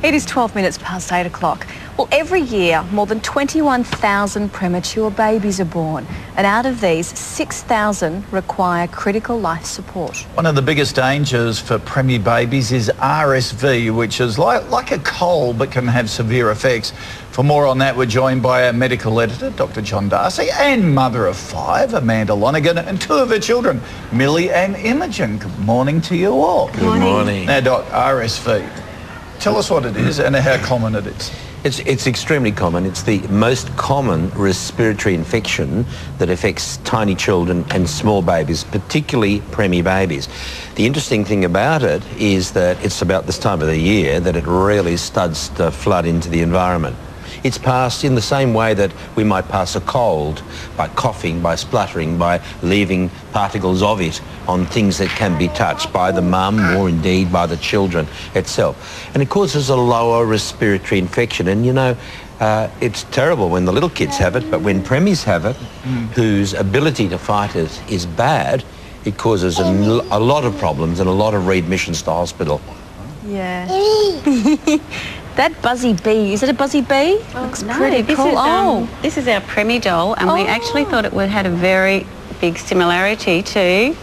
It is 12 minutes past 8 o'clock. Well, every year, more than 21,000 premature babies are born, and out of these, 6,000 require critical life support. One of the biggest dangers for Premmie babies is RSV, which is like a cold but can have severe effects. For more on that, we're joined by our medical editor, Dr. John Darcy, and mother of 5, Amanda Lonergan, and 2 of her children, Millie and Imogen. Good morning to you all. Good morning. Now, Doc, RSV, tell us what it is and how common it is. It's extremely common. It's the most common respiratory infection that affects tiny children and small babies, particularly Premmie babies. The interesting thing about it is that it's about this time of the year that it really starts to flood into the environment. It's passed in the same way that we might pass a cold, by coughing, by spluttering, by leaving particles of it on things that can be touched by the mum or indeed by the children itself. And it causes a lower respiratory infection. And you know, it's terrible when the little kids have it, but when Premmies have it, whose ability to fight it is bad, it causes a lot of problems and a lot of readmissions to hospital. Yeah. That buzzy bee, is it a buzzy bee? Looks pretty cool. This is our Premmie doll, and we actually thought it had a very big similarity to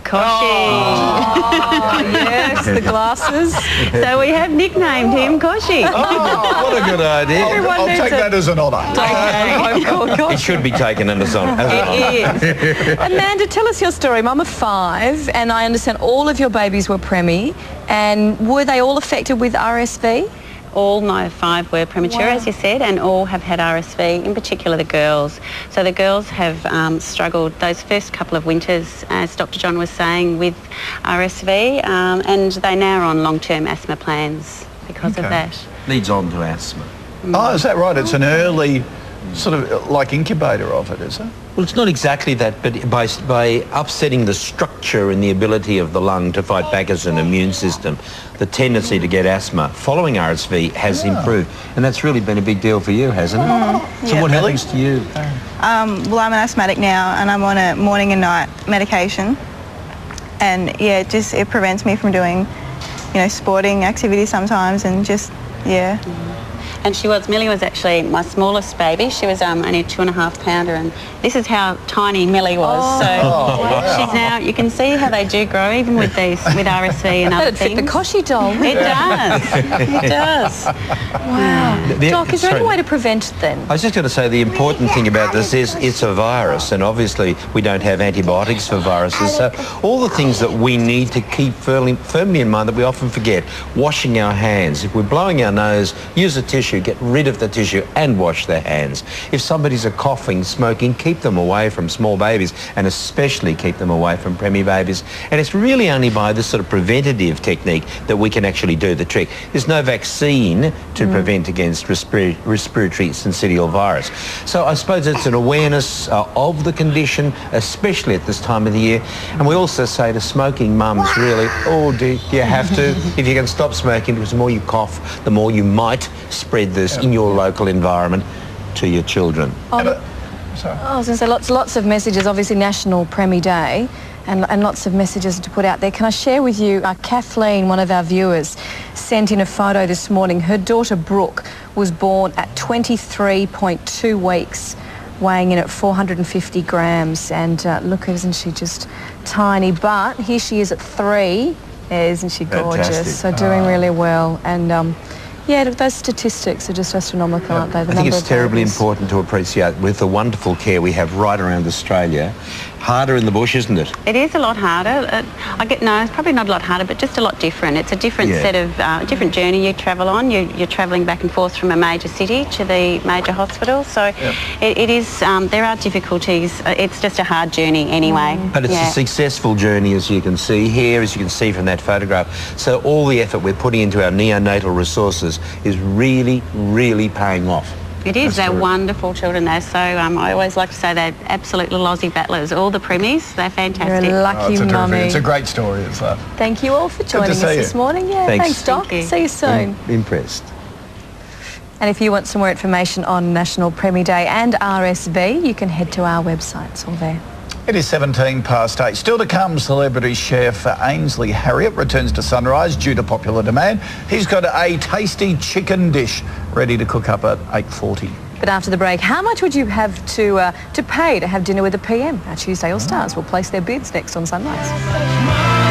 Kochie. Oh, yes, the glasses. So we have nicknamed him Kochie. Oh, what a good idea. I'll take that as an honour. It should be taken as an honour. It is. Amanda, tell us your story. Mum of 5, and I understand all of your babies were Premmie, and were they all affected with RSV? All my 5 were premature, as you said, and all have had RSV, in particular the girls. So the girls have struggled those first couple of winters, as Dr. John was saying, with RSV, and they now are on long-term asthma plans because of that. Leads on to asthma. Oh, is that right? It's an early sort of like incubator of it, is it? Well, it's not exactly that, but by upsetting the structure and the ability of the lung to fight back as an immune system, the tendency to get asthma following RSV has improved. And that's really been a big deal for you, hasn't it? So what happens to you? Well, I'm an asthmatic now, and I'm on a morning and night medication. And yeah, it prevents me from doing, sporting activities sometimes, and And Millie was actually my smallest baby. She was only a 2.5 pounder, and this is how tiny Millie was. She's now, you can see how they do grow, even with RSV and other things. Fit the Kochie doll. It does. It does. Wow. Doc, is there any way to prevent it then? I was just going to say the important thing about this is it's a virus, and obviously we don't have antibiotics for viruses. So all the things that we need to keep firmly in mind that we often forget. Washing our hands. If we're blowing our nose, use a tissue. Get rid of the tissue and wash their hands. If somebody's coughing, smoking, keep them away from small babies, and especially keep them away from Premmie babies. And it's really only by this sort of preventative technique that we can actually do the trick. There's no vaccine to prevent against respiratory syncytial virus. So I suppose it's an awareness of the condition, especially at this time of the year. And we also say to smoking mums, really, do you have to? If you can stop smoking, because the more you cough, the more you might spread this in your local environment to your children. I was going to say lots of messages, obviously National Premmie Day, and lots of messages to put out there. Can I share with you, Kathleen, one of our viewers, sent in a photo this morning. Her daughter Brooke was born at 23.2 weeks, weighing in at 450 grams, and look, isn't she just tiny? But here she is at 3. Isn't she gorgeous? Fantastic. So doing really well, and yeah, those statistics are just astronomical, aren't they? I think it's terribly important to appreciate with the wonderful care we have right around Australia. Harder in the bush, isn't it? It is a lot harder. It's probably not a lot harder, but just a lot different. It's a different set of, different journey you travel on. You're travelling back and forth from a major city to the major hospital. So it is, there are difficulties. It's just a hard journey anyway. But it's a successful journey, as you can see here, as you can see from that photograph. So all the effort we're putting into our neonatal resources is really, really paying off. It is. They're wonderful children. They're so, I always like to say they're absolute little Aussie battlers. All the Premmies, they're fantastic. You're a lucky mummy. It's a great story, it's that. Thank you all for joining us this morning. Yeah, thanks Doc. See you soon. Impressed. And if you want some more information on National Premmie Day and RSV, you can head to our website. It's all there. It is 8:17. Still to come, celebrity chef Ainsley Harriott returns to Sunrise due to popular demand. He's got a tasty chicken dish ready to cook up at 8:40. But after the break, how much would you have to pay to have dinner with the PM? Our Tuesday All Stars will place their bids next on Sunrise.